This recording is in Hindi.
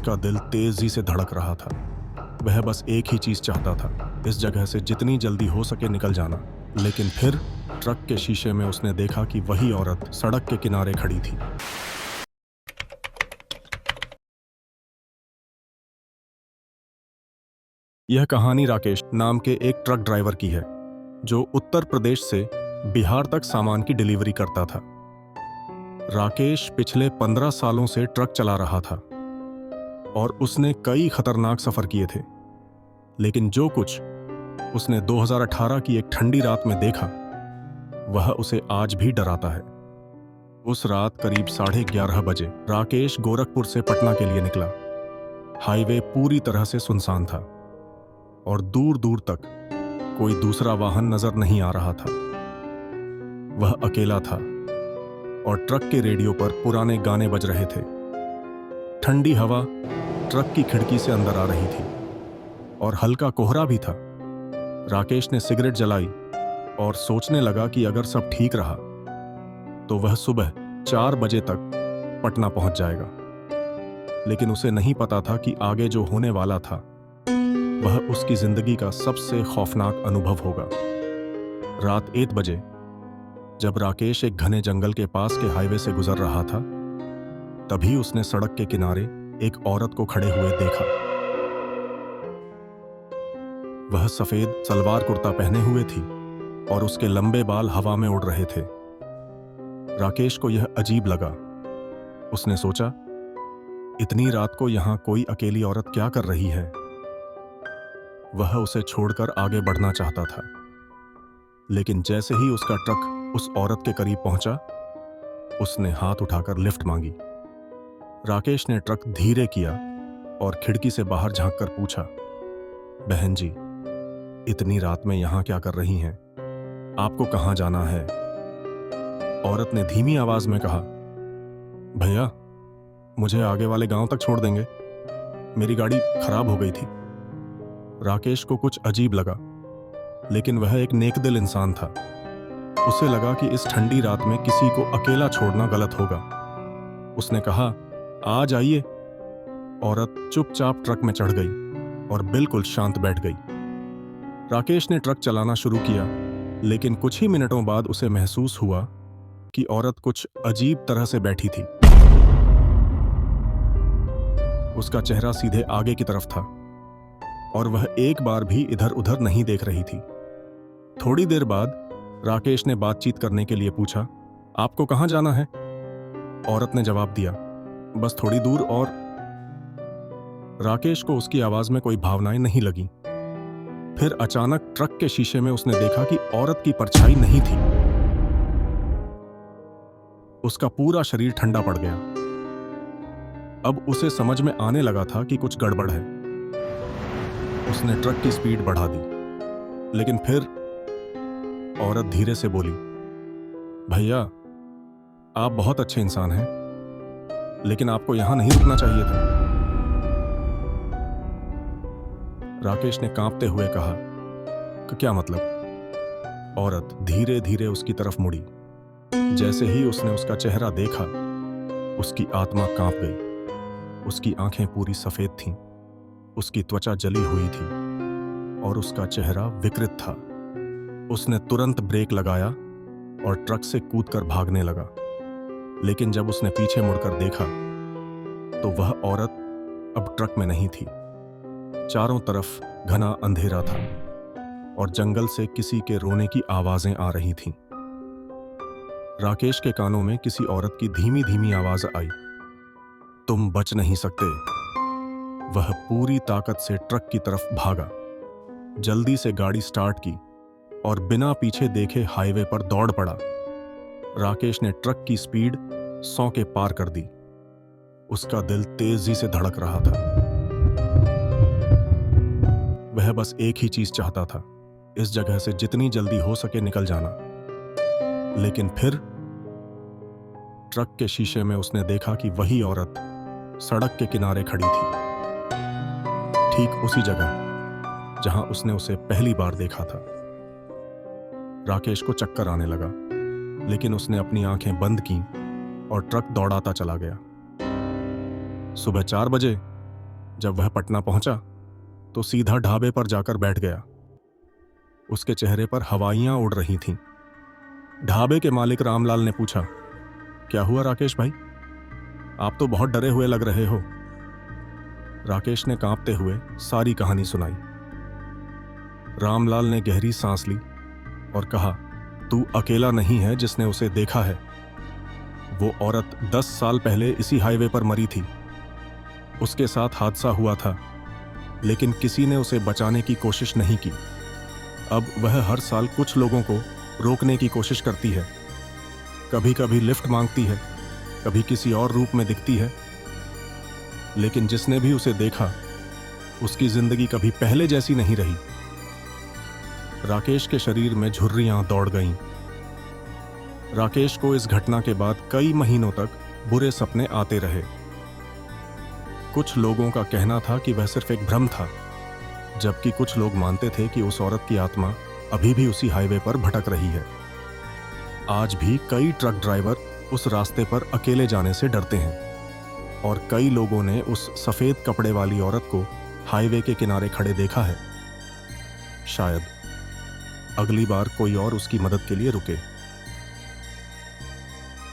उसका दिल तेजी से धड़क रहा था। वह बस एक ही चीज चाहता था, इस जगह से जितनी जल्दी हो सके निकल जाना। लेकिन फिर ट्रक के शीशे में उसने देखा कि वही औरत सड़क के किनारे खड़ी थी। यह कहानी राकेश नाम के एक ट्रक ड्राइवर की है, जो उत्तर प्रदेश से बिहार तक सामान की डिलीवरी करता था। राकेश पिछले 15 सालों से ट्रक चला रहा था और उसने कई खतरनाक सफर किए थे। लेकिन जो कुछ उसने 2018 की एक ठंडी रात में देखा, वह उसे आज भी डराता है। उस रात करीब 11:30 बजे राकेश गोरखपुर से पटना के लिए निकला। हाईवे पूरी तरह से सुनसान था और दूर दूर तक कोई दूसरा वाहन नजर नहीं आ रहा था। वह अकेला था और ट्रक के रेडियो पर पुराने गाने बज रहे थे। ठंडी हवा ट्रक की खिड़की से अंदर आ रही थी और हल्का कोहरा भी था। राकेश ने सिगरेट जलाई और सोचने लगा कि अगर सब ठीक रहा तो वह सुबह 4 बजे तक पटना पहुंच जाएगा। लेकिन उसे नहीं पता था कि आगे जो होने वाला था वह उसकी जिंदगी का सबसे खौफनाक अनुभव होगा। रात 1 बजे जब राकेश एक घने जंगल के पास के हाईवे से गुजर रहा था, तभी उसने सड़क के किनारे एक औरत को खड़े हुए देखा। वह सफेद सलवार कुर्ता पहने हुए थी और उसके लंबे बाल हवा में उड़ रहे थे। राकेश को यह अजीब लगा। उसने सोचा, इतनी रात को यहां कोई अकेली औरत क्या कर रही है? वह उसे छोड़कर आगे बढ़ना चाहता था, लेकिन जैसे ही उसका ट्रक उस औरत के करीब पहुंचा, उसने हाथ उठाकर लिफ्ट मांगी। राकेश ने ट्रक धीरे किया और खिड़की से बाहर झांककर पूछा, बहन जी, इतनी रात में यहां क्या कर रही हैं? आपको कहां जाना है? औरत ने धीमी आवाज में कहा, भैया, मुझे आगे वाले गांव तक छोड़ देंगे? मेरी गाड़ी खराब हो गई थी। राकेश को कुछ अजीब लगा, लेकिन वह एक नेकदिल इंसान था। उसे लगा कि इस ठंडी रात में किसी को अकेला छोड़ना गलत होगा। उसने कहा, आ जाइए। औरत चुपचाप ट्रक में चढ़ गई और बिल्कुल शांत बैठ गई। राकेश ने ट्रक चलाना शुरू किया, लेकिन कुछ ही मिनटों बाद उसे महसूस हुआ कि औरत कुछ अजीब तरह से बैठी थी। उसका चेहरा सीधे आगे की तरफ था और वह एक बार भी इधर उधर नहीं देख रही थी। थोड़ी देर बाद राकेश ने बातचीत करने के लिए पूछा, आपको कहां जाना है? औरत ने जवाब दिया, बस थोड़ी दूर और। राकेश को उसकी आवाज में कोई भावनाएं नहीं लगी। फिर अचानक ट्रक के शीशे में उसने देखा कि औरत की परछाई नहीं थी। उसका पूरा शरीर ठंडा पड़ गया। अब उसे समझ में आने लगा था कि कुछ गड़बड़ है। उसने ट्रक की स्पीड बढ़ा दी, लेकिन फिर औरत धीरे से बोली, भैया, आप बहुत अच्छे इंसान हैं, लेकिन आपको यहां नहीं रुकना चाहिए था। राकेश ने कांपते हुए कहा, क्या मतलब? औरत धीरे धीरे उसकी तरफ मुड़ी। जैसे ही उसने उसका चेहरा देखा, उसकी आत्मा कांप गई। उसकी आंखें पूरी सफेद थीं, उसकी त्वचा जली हुई थी और उसका चेहरा विकृत था। उसने तुरंत ब्रेक लगाया और ट्रक से कूदकर भागने लगा। लेकिन जब उसने पीछे मुड़कर देखा तो वह औरत अब ट्रक में नहीं थी। चारों तरफ घना अंधेरा था और जंगल से किसी के रोने की आवाजें आ रही थीं। राकेश के कानों में किसी औरत की धीमी धीमी आवाज आई, तुम बच नहीं सकते। वह पूरी ताकत से ट्रक की तरफ भागा, जल्दी से गाड़ी स्टार्ट की और बिना पीछे देखे हाईवे पर दौड़ पड़ा। राकेश ने ट्रक की स्पीड 100 के पार कर दी। उसका दिल तेजी से धड़क रहा था। वह बस एक ही चीज चाहता था, इस जगह से जितनी जल्दी हो सके निकल जाना। लेकिन फिर ट्रक के शीशे में उसने देखा कि वही औरत सड़क के किनारे खड़ी थी, ठीक उसी जगह जहां उसने उसे पहली बार देखा था। राकेश को चक्कर आने लगा, लेकिन उसने अपनी आंखें बंद की और ट्रक दौड़ाता चला गया। सुबह 4 बजे जब वह पटना पहुंचा तो सीधा ढाबे पर जाकर बैठ गया। उसके चेहरे पर हवाइयां उड़ रही थीं। ढाबे के मालिक रामलाल ने पूछा, क्या हुआ राकेश भाई, आप तो बहुत डरे हुए लग रहे हो। राकेश ने कांपते हुए सारी कहानी सुनाई। रामलाल ने गहरी सांस ली और कहा, तू अकेला नहीं है जिसने उसे देखा है। वो औरत 10 साल पहले इसी हाईवे पर मरी थी। उसके साथ हादसा हुआ था, लेकिन किसी ने उसे बचाने की कोशिश नहीं की। अब वह हर साल कुछ लोगों को रोकने की कोशिश करती है। कभी कभी लिफ्ट मांगती है, कभी किसी और रूप में दिखती है, लेकिन जिसने भी उसे देखा उसकी जिंदगी कभी पहले जैसी नहीं रही। राकेश के शरीर में झुर्रियां दौड़ गईं। राकेश को इस घटना के बाद कई महीनों तक बुरे सपने आते रहे। कुछ लोगों का कहना था कि वह सिर्फ एक भ्रम था, जबकि कुछ लोग मानते थे कि उस औरत की आत्मा अभी भी उसी हाईवे पर भटक रही है। आज भी कई ट्रक ड्राइवर उस रास्ते पर अकेले जाने से डरते हैं और कई लोगों ने उस सफेद कपड़े वाली औरत को हाईवे के किनारे खड़े देखा है। शायद अगली बार कोई और उसकी मदद के लिए रुके।